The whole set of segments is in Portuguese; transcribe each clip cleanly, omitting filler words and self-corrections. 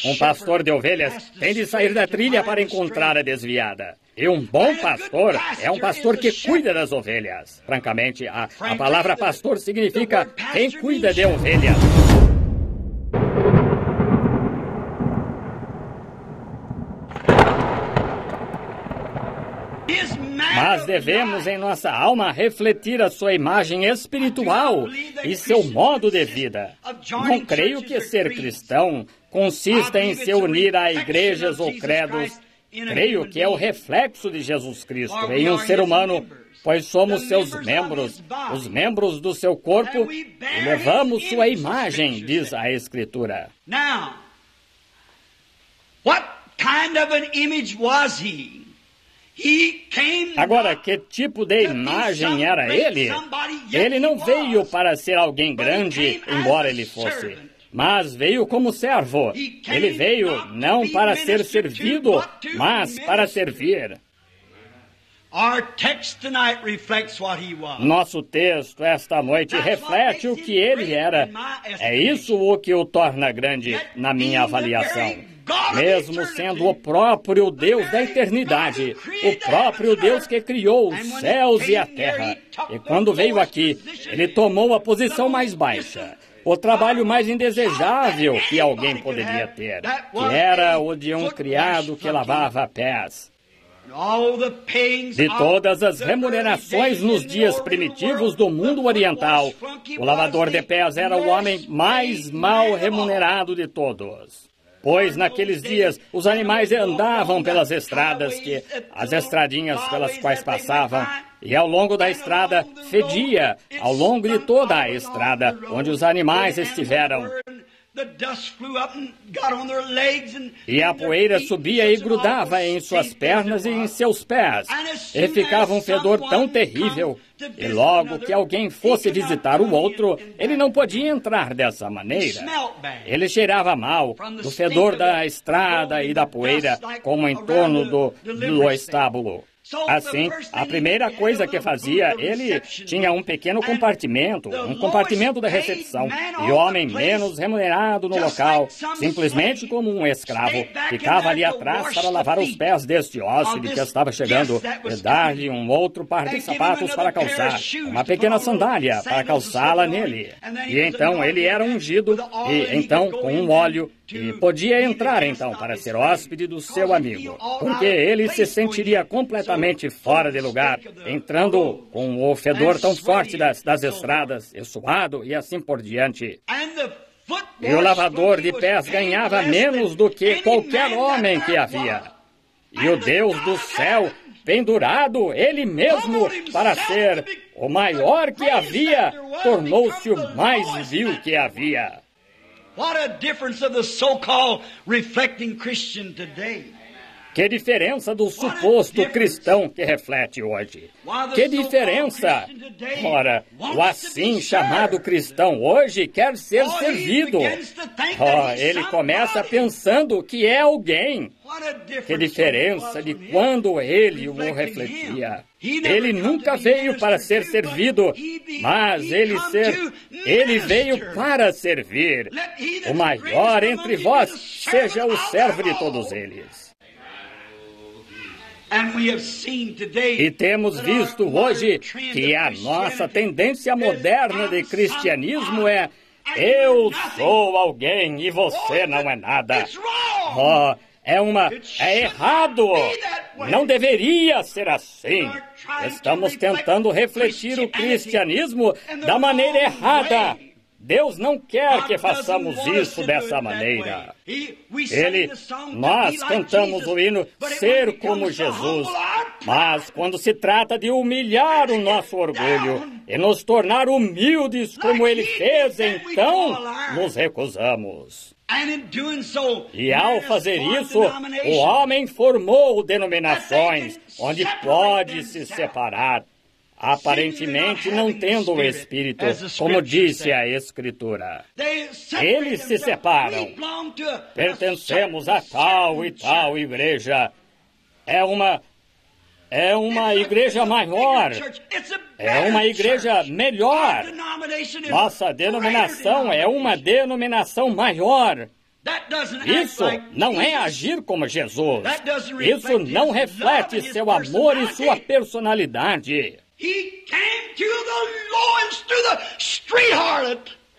Um pastor de ovelhas tem de sair da trilha para encontrar a desviada. E um bom pastor é um pastor que cuida das ovelhas. Francamente, a palavra pastor significa quem cuida de ovelhas. Mas devemos, em nossa alma, refletir a sua imagem espiritual e seu modo de vida. Não creio que ser cristão consista em se unir a igrejas ou credos. Creio que é o reflexo de Jesus Cristo em um ser humano, pois somos seus membros, os membros do seu corpo, e levamos sua imagem, diz a Escritura. Now, what kind of an image was he? Agora, que tipo de imagem era ele? Ele não veio para ser alguém grande, embora ele fosse, mas veio como servo. Ele veio não para ser servido, mas para servir. Nosso texto esta noite reflete o que ele era. É isso o que o torna grande na minha avaliação. Mesmo sendo o próprio Deus da eternidade, o próprio Deus que criou os céus e a terra. E quando veio aqui, ele tomou a posição mais baixa, o trabalho mais indesejável que alguém poderia ter, que era o de um criado que lavava pés. De todas as remunerações nos dias primitivos do mundo oriental, o lavador de pés era o homem mais mal remunerado de todos. Pois naqueles dias os animais andavam pelas estradas, as estradinhas pelas quais passavam, e ao longo da estrada fedia, ao longo de toda a estrada onde os animais estiveram. E a poeira subia e grudava em suas pernas e em seus pés, e ficava um fedor tão terrível. E logo que alguém fosse visitar o outro, ele não podia entrar dessa maneira. Ele cheirava mal, do fedor da estrada e da poeira, como em torno do estábulo. Assim, a primeira coisa que fazia, ele tinha um pequeno compartimento, um compartimento da recepção, e o homem menos remunerado no local, simplesmente como um escravo, ficava ali atrás para lavar os pés deste hóspede que estava chegando e dar-lhe um outro par de sapatos para calçar, uma pequena sandália para calçá-la nele. E então ele era ungido, e então com um óleo, e podia entrar então para ser hóspede do seu amigo, porque ele se sentiria completamente fora de lugar, entrando com o fedor tão forte das estradas, e suado e assim por diante. E o lavador de pés ganhava menos do que qualquer homem que havia. E o Deus do céu, pendurado ele mesmo para ser o maior que havia, tornou-se o mais vil que havia. What a difference of the so-called reflecting Christian today. Que diferença do suposto cristão que reflete hoje. Que diferença! Ora, o assim chamado cristão hoje quer ser servido. Ele começa pensando que é alguém. Que diferença de quando ele o refletia. Ele nunca veio para ser servido, mas ele veio para servir. O maior entre vós seja o servo de todos eles. E temos visto hoje que a nossa tendência moderna de cristianismo é: eu sou alguém e você não é nada. É errado. Não deveria ser assim. Estamos tentando refletir o cristianismo da maneira errada. Deus não quer que façamos isso dessa maneira. Nós cantamos o hino Ser como Jesus, mas quando se trata de humilhar o nosso orgulho e nos tornar humildes como Ele fez, então nos recusamos. E ao fazer isso, o homem formou denominações onde pode se separar, aparentemente não tendo o Espírito, como disse a Escritura. Eles se separam. Pertencemos a tal e tal igreja. É uma igreja maior. É uma igreja melhor. Nossa denominação é uma denominação maior. Isso não é agir como Jesus. Isso não reflete seu amor e sua personalidade.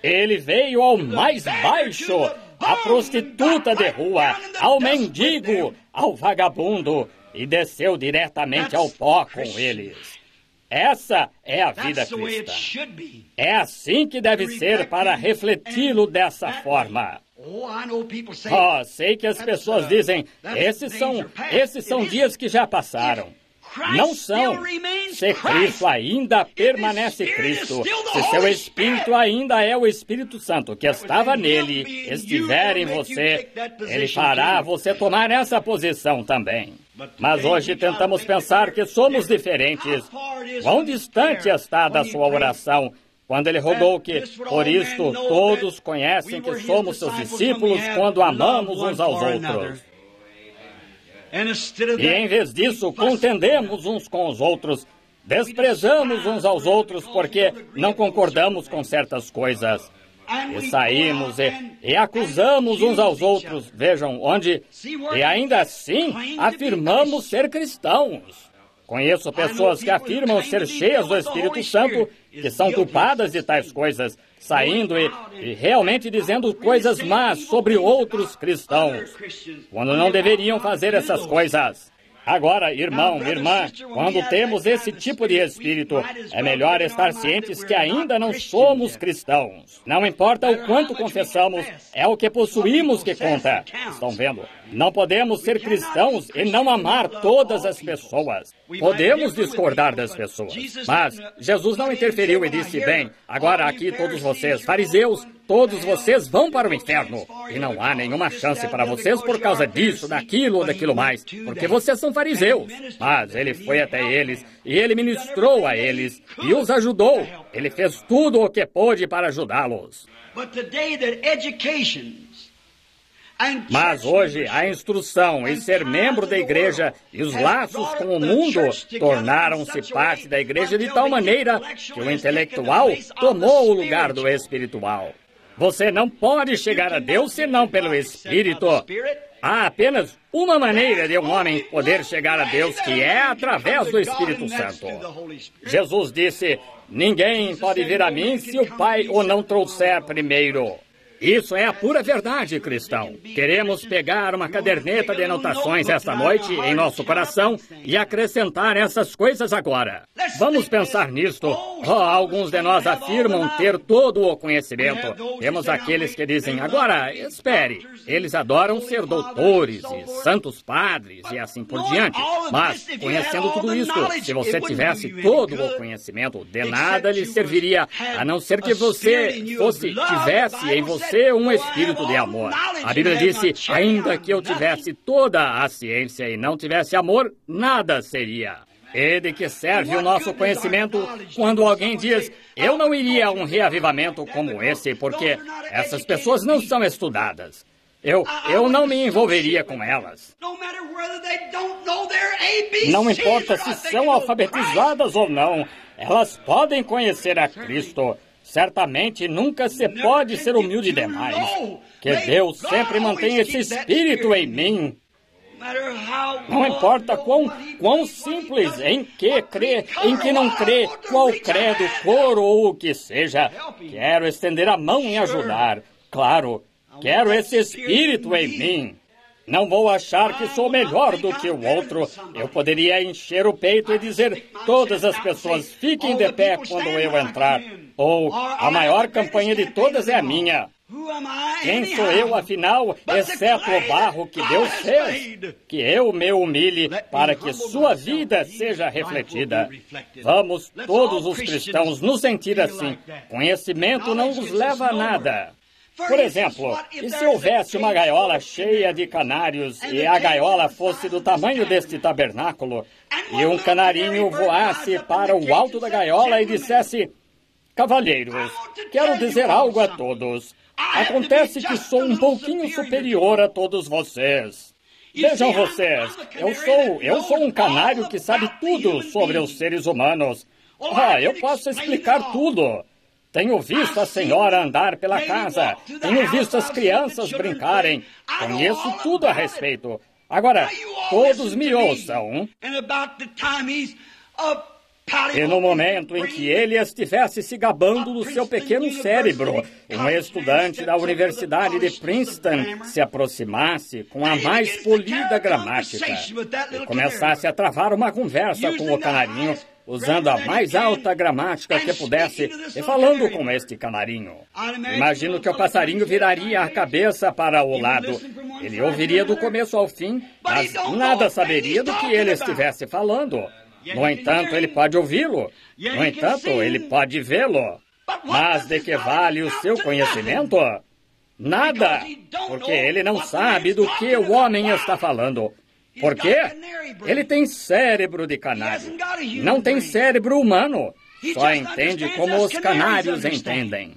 Ele veio ao mais baixo, à prostituta de rua, ao mendigo, ao vagabundo, e desceu diretamente ao pó com eles. Essa é a vida cristã. É assim que deve ser para refleti-lo dessa forma. Sei que as pessoas dizem, esses são dias que já passaram. Não são. Se Cristo ainda permanece Cristo, se seu Espírito ainda é o Espírito Santo que estava nele, estiver em você, ele fará você tomar essa posição também. Mas hoje tentamos pensar que somos diferentes. Quão distante está da sua oração quando ele rogou que, por isto, todos conhecem que somos seus discípulos quando amamos uns aos outros. E em vez disso, contendemos uns com os outros, desprezamos uns aos outros porque não concordamos com certas coisas. E saímos e acusamos uns aos outros, vejam onde, e ainda assim afirmamos ser cristãos. Conheço pessoas que afirmam ser cheias do Espírito Santo, que são culpadas de tais coisas, saindo e realmente dizendo coisas más sobre outros cristãos, quando não deveriam fazer essas coisas. Agora, irmão, irmã, quando temos esse tipo de espírito, é melhor estar cientes que ainda não somos cristãos. Não importa o quanto confessamos, é o que possuímos que conta. Estão vendo? Não podemos ser cristãos e não amar todas as pessoas. Podemos discordar das pessoas, mas Jesus não interferiu e disse, bem, agora aqui todos vocês, fariseus, todos vocês vão para o inferno. E não há nenhuma chance para vocês por causa disso, daquilo ou daquilo mais, porque vocês são fariseus. Mas ele foi até eles, e ele ministrou a eles, e os ajudou. Ele fez tudo o que pôde para ajudá-los. Mas hoje, a instrução e ser membro da igreja e os laços com o mundo tornaram-se parte da igreja de tal maneira que o intelectual tomou o lugar do espiritual. Você não pode chegar a Deus senão pelo Espírito. Há apenas uma maneira de um homem poder chegar a Deus, que é através do Espírito Santo. Jesus disse, ninguém pode vir a mim se o Pai o não trouxer primeiro. Isso é a pura verdade, cristão. Queremos pegar uma caderneta de anotações esta noite em nosso coração e acrescentar essas coisas agora. Vamos pensar nisto. Alguns de nós afirmam ter todo o conhecimento. Temos aqueles que dizem, agora, espere. Eles adoram ser doutores e santos padres e assim por diante. Mas, conhecendo tudo isso, se você tivesse todo o conhecimento, de nada lhe serviria, a não ser que você tivesse em você um espírito de amor. A Bíblia disse, ainda que eu tivesse toda a ciência e não tivesse amor, nada seria. E de que serve o nosso conhecimento quando alguém diz, eu não iria a um reavivamento como esse, porque essas pessoas não são estudadas. Eu não me envolveria com elas. Não importa se são alfabetizadas ou não, elas podem conhecer a Cristo. Certamente nunca se pode ser humilde demais. Que Deus sempre mantenha esse espírito em mim. Não importa quão simples, em que crê, em que não crê, qual credo, cor ou o que seja. Quero estender a mão e ajudar. Claro, quero esse espírito em mim. Não vou achar que sou melhor do que o outro. Eu poderia encher o peito e dizer, todas as pessoas fiquem de pé quando eu entrar. Ou, a maior campanha de todas é a minha. Quem sou eu, afinal, exceto o barro que Deus fez? Que eu me humilhe para que sua vida seja refletida. Vamos, todos os cristãos, nos sentir assim. Conhecimento não nos leva a nada. Por exemplo, e se houvesse uma gaiola cheia de canários e a gaiola fosse do tamanho deste tabernáculo e um canarinho voasse para o alto da gaiola e dissesse, cavalheiros, quero dizer algo a todos. Acontece que sou um pouquinho superior a todos vocês. Vejam vocês, eu sou um canário que sabe tudo sobre os seres humanos. Eu posso explicar tudo. Tenho visto a senhora andar pela casa. Tenho visto as crianças brincarem. Conheço tudo a respeito. Agora, todos me ouçam. E no momento em que ele estivesse se gabando do seu pequeno cérebro, um estudante da Universidade de Princeton se aproximasse com a mais polida gramática e começasse a travar uma conversa com o canarinho, usando a mais alta gramática que pudesse e falando com este canarinho. Imagino que o passarinho viraria a cabeça para o lado. Ele ouviria do começo ao fim, mas nada saberia do que ele estivesse falando. No entanto, ele pode ouvi-lo. No entanto, ele pode vê-lo. Mas de que vale o seu conhecimento? Nada, porque ele não sabe do que o homem está falando. Por quê? Ele tem cérebro de canário. Não tem cérebro humano. Só entende como os canários entendem.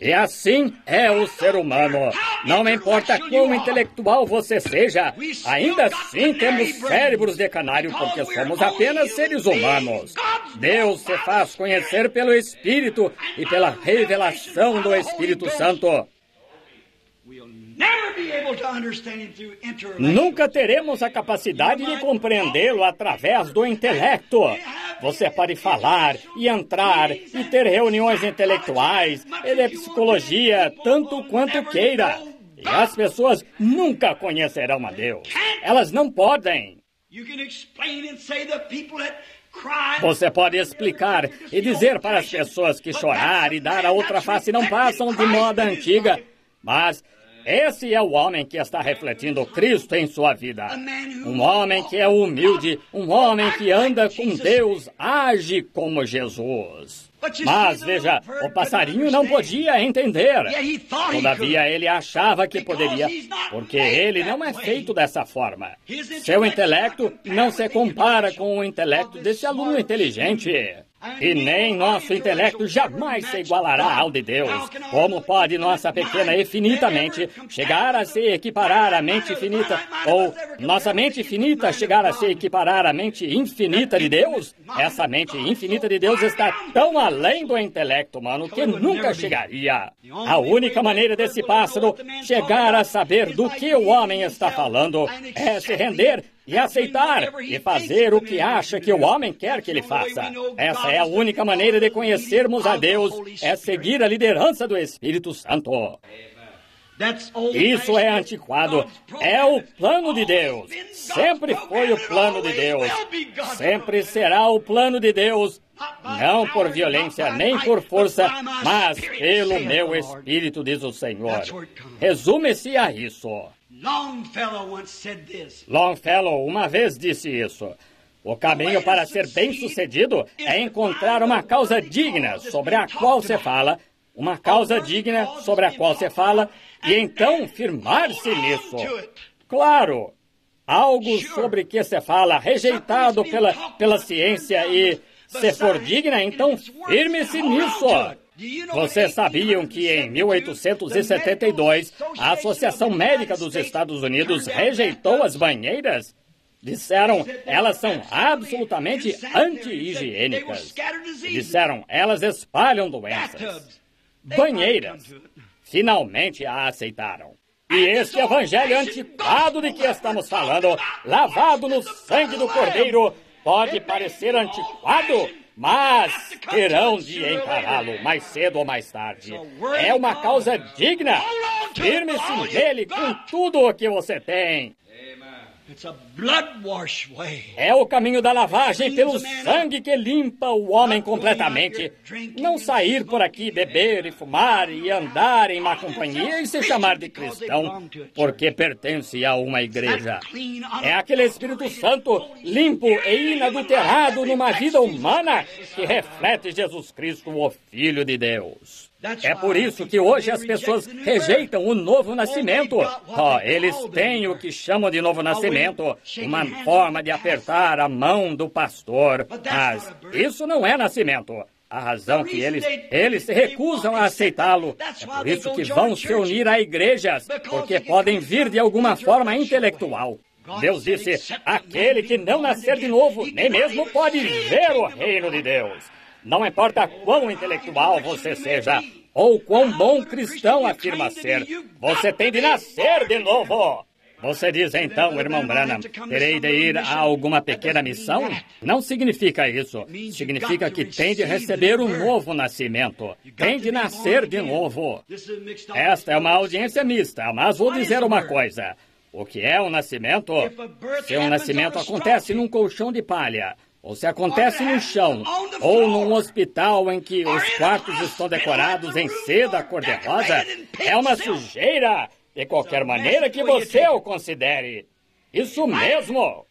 E assim é o ser humano. Não importa quão intelectual você seja, ainda assim temos cérebros de canário porque somos apenas seres humanos. Deus se faz conhecer pelo Espírito e pela revelação do Espírito Santo. Nunca teremos a capacidade de compreendê-lo através do intelecto. Você pode falar e entrar e ter reuniões intelectuais e de psicologia tanto quanto queira. E as pessoas nunca conhecerão a Deus. Elas não podem. Você pode explicar e dizer para as pessoas que chorar e dar a outra face não passam de moda antiga, mas esse é o homem que está refletindo Cristo em sua vida. Um homem que é humilde, um homem que anda com Deus, age como Jesus. Mas, veja, o passarinho não podia entender. Todavia, ele achava que poderia, porque ele não é feito dessa forma. Seu intelecto não se compara com o intelecto desse aluno inteligente. E nem nosso intelecto jamais se igualará ao de Deus. Como pode nossa pequena e finitamente chegar a se equiparar à mente finita? Ou nossa mente finita chegar a se equiparar à mente infinita de Deus? Essa mente infinita de Deus está tão além do intelecto humano que nunca chegaria. A única maneira desse pássaro chegar a saber do que o homem está falando é se render e aceitar e fazer o que acha que o homem quer que ele faça. Essa é a única maneira de conhecermos a Deus, é seguir a liderança do Espírito Santo. Isso é antiquado. É o plano de Deus. Sempre foi o plano de Deus. Sempre será o plano de Deus. Não por violência, nem por força, mas pelo meu Espírito, diz o Senhor. Resume-se a isso. Longfellow uma vez disse isso. O caminho para ser bem-sucedido é encontrar uma causa digna sobre a qual se fala, uma causa digna sobre a qual se fala, e então firmar-se nisso. Claro, algo sobre que se fala, rejeitado pela ciência e, se for digna, então firme-se nisso. Vocês sabiam que em 1872, a Associação Médica dos Estados Unidos rejeitou as banheiras? Disseram, elas são absolutamente anti-higiênicas. Disseram, elas espalham doenças. Banheiras. Finalmente a aceitaram. E este evangelho antiquado de que estamos falando, lavado no sangue do Cordeiro, pode parecer antiquado, mas terão de encará-lo mais cedo ou mais tarde. É uma causa digna. Firme-se nele com tudo o que você tem. É o caminho da lavagem pelo sangue que limpa o homem completamente. Não sair por aqui, beber e fumar e andar em má companhia e se chamar de cristão, porque pertence a uma igreja. É aquele Espírito Santo limpo e inadulterado numa vida humana que reflete Jesus Cristo, o Filho de Deus. É por isso que hoje as pessoas rejeitam o novo nascimento. Eles têm o que chamam de novo nascimento, uma forma de apertar a mão do pastor. Mas isso não é nascimento. A razão que eles se recusam a aceitá-lo. É por isso que vão se unir a igrejas, porque podem vir de alguma forma intelectual. Deus disse, aquele que não nascer de novo, nem mesmo pode ver o reino de Deus. Não importa quão intelectual você seja, ou quão bom cristão afirma ser, você tem de nascer de novo. Você diz então, irmão Branham, terei de ir a alguma pequena missão? Não significa isso. Significa que tem de receber um novo nascimento. Tem de nascer de novo. Esta é uma audiência mista, mas vou dizer uma coisa. O que é um nascimento? Se um nascimento acontece num colchão de palha, ou se acontece no chão, ou num hospital em que os quartos estão decorados em seda cor-de-rosa, é uma sujeira, de qualquer maneira que você o considere. Isso mesmo!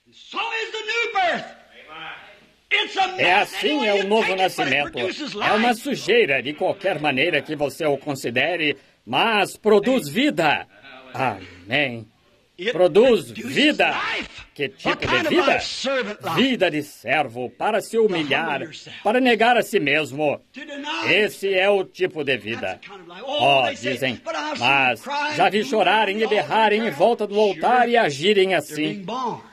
É assim é o novo nascimento. É uma sujeira, de qualquer maneira que você o considere, mas produz vida. Amém. Produz vida. Que tipo de vida? Vida de servo, para se humilhar, para negar a si mesmo. Esse é o tipo de vida. Dizem, mas já vi chorarem e berrarem em volta do altar e agirem assim.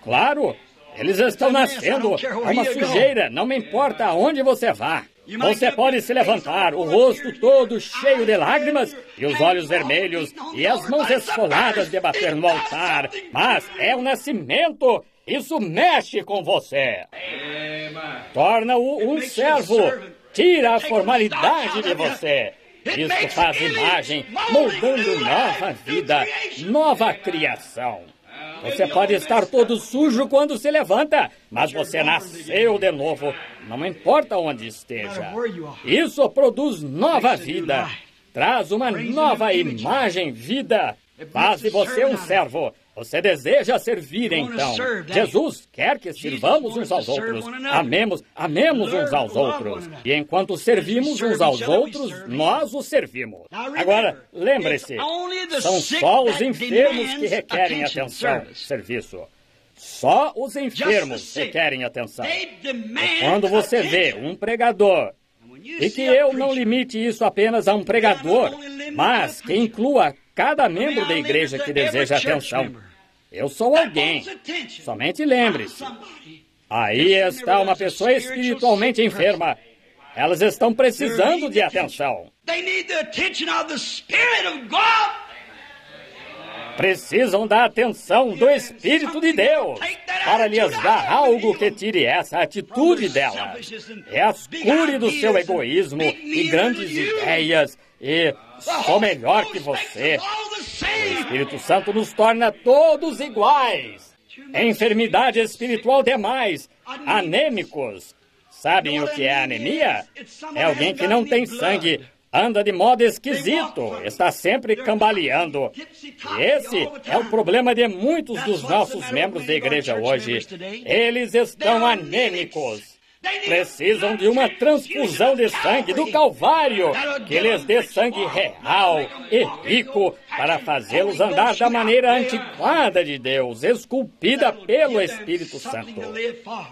Claro, eles estão nascendo. É uma sujeira, não me importa aonde você vá. Você pode se levantar, o rosto todo cheio de lágrimas, e os olhos vermelhos, e as mãos esfoladas de bater no altar, mas é o nascimento. Isso mexe com você. Torna-o um servo. Tira a formalidade de você. Isso faz imagem, moldando nova vida, nova criação. Você pode estar todo sujo quando se levanta, mas você nasceu de novo, não importa onde esteja. Isso produz nova vida, traz uma nova imagem, vida, faz de você um servo. Você deseja servir, então. Jesus quer que sirvamos uns aos outros. Amemos uns aos outros. E enquanto servimos uns aos outros, nós os servimos. Agora, lembre-se, são só os enfermos que requerem atenção, serviço. Só os enfermos requerem atenção. E quando você vê um pregador, e que eu não limite isso apenas a um pregador, mas que inclua cada membro da igreja que deseja atenção. Eu sou alguém. Somente lembre-se. Aí está uma pessoa espiritualmente enferma. Elas estão precisando de atenção. Precisam da atenção do Espírito de Deus para lhes dar algo que tire essa atitude delas. As cure do seu egoísmo e grandes ideias e sou melhor que você. O Espírito Santo nos torna todos iguais. Enfermidade espiritual demais. Anêmicos. Sabem o que é anemia? É alguém que não tem sangue. Anda de modo esquisito, está sempre cambaleando. E esse é o problema de muitos dos nossos membros da igreja hoje. Eles estão anêmicos. Precisam de uma transfusão de sangue do Calvário, que lhes dê sangue real e rico para fazê-los andar da maneira antiquada de Deus, esculpida pelo Espírito Santo.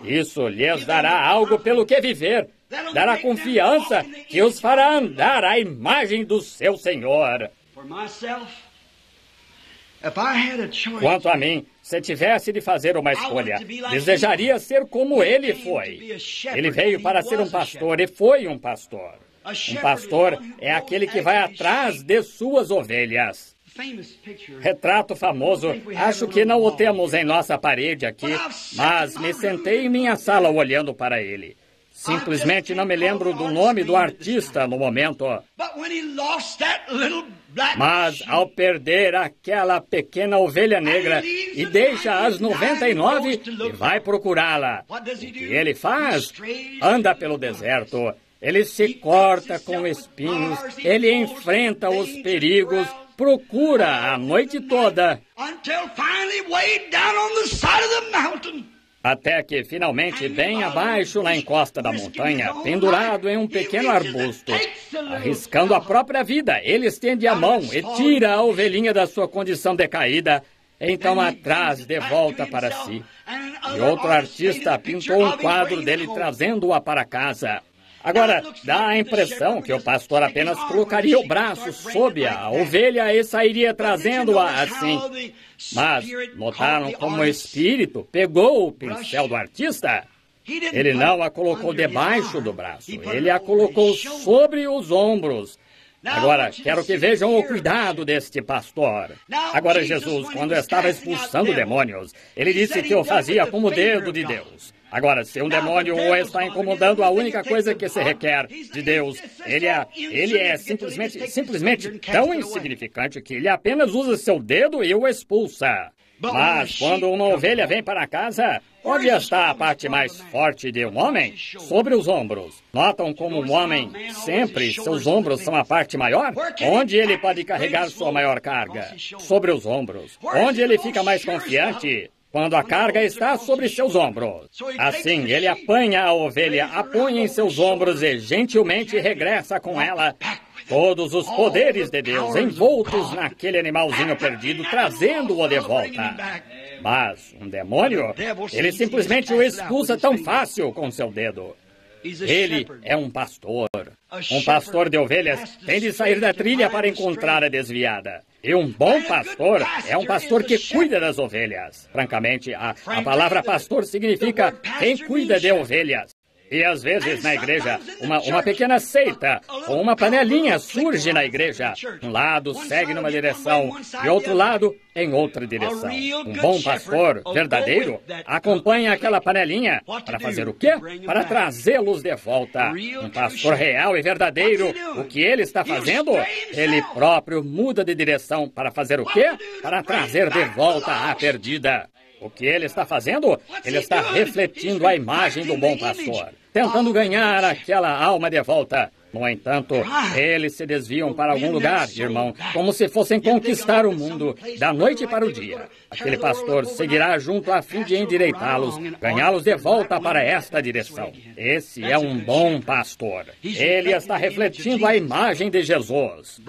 Isso lhes dará algo pelo que viver. Dará confiança que os fará andar à imagem do seu Senhor. Quanto a mim, se tivesse de fazer uma escolha, desejaria ser como ele foi. Ele veio para ser um pastor e foi um pastor. Um pastor é aquele que vai atrás de suas ovelhas. Retrato famoso, acho que não o temos em nossa parede aqui, mas me sentei em minha sala olhando para ele. Simplesmente não me lembro do nome do artista no momento. Mas ao perder aquela pequena ovelha negra e deixa as 99 e vai procurá-la, o que ele faz? Anda pelo deserto. Ele se corta com espinhos, ele enfrenta os perigos, procura a noite toda. Até que, finalmente, bem abaixo na encosta da montanha, pendurado em um pequeno arbusto, arriscando a própria vida, ele estende a mão e tira a ovelhinha da sua condição decaída, então a traz de volta para si. E outro artista pintou um quadro dele trazendo-a para casa. Agora, dá a impressão que o pastor apenas colocaria o braço sob a ovelha e sairia trazendo-a assim. Mas notaram como o Espírito pegou o pincel do artista? Ele não a colocou debaixo do braço, ele a colocou sobre os ombros. Agora, quero que vejam o cuidado deste pastor. Agora, Jesus, quando estava expulsando demônios, ele disse que o fazia como o dedo de Deus. Agora, se um demônio o está incomodando, a única coisa que se requer de Deus, ele é simplesmente tão insignificante que ele apenas usa seu dedo e o expulsa. Mas quando uma ovelha vem para casa, onde está a parte mais forte de um homem? Sobre os ombros. Notam como um homem, sempre, seus ombros são a parte maior? Onde ele pode carregar sua maior carga? Sobre os ombros. Onde ele fica mais confiante? Quando a carga está sobre seus ombros. Assim, ele apanha a ovelha, a põe em seus ombros e gentilmente regressa com ela. Todos os poderes de Deus envoltos naquele animalzinho perdido, trazendo-o de volta. Mas um demônio, ele simplesmente o expulsa tão fácil com seu dedo. Ele é um pastor. Um pastor de ovelhas tem de sair da trilha para encontrar a desviada. E um bom pastor é um pastor que cuida das ovelhas. Francamente, a palavra pastor significa quem cuida de ovelhas. E às vezes na igreja, uma pequena seita ou uma panelinha surge na igreja. Um lado segue numa direção e outro lado em outra direção. Um bom pastor verdadeiro acompanha aquela panelinha para fazer o quê? Para trazê-los de volta. Um pastor real e verdadeiro, o que ele está fazendo? Ele próprio muda de direção para fazer o quê? Para trazer de volta a perdida. O que ele está fazendo? Ele está refletindo a imagem do bom pastor, tentando ganhar aquela alma de volta. No entanto, eles se desviam para algum lugar, irmão, como se fossem conquistar o mundo da noite para o dia. Aquele pastor seguirá junto a fim de endireitá-los, ganhá-los de volta para esta direção. Esse é um bom pastor. Ele está refletindo a imagem de Jesus.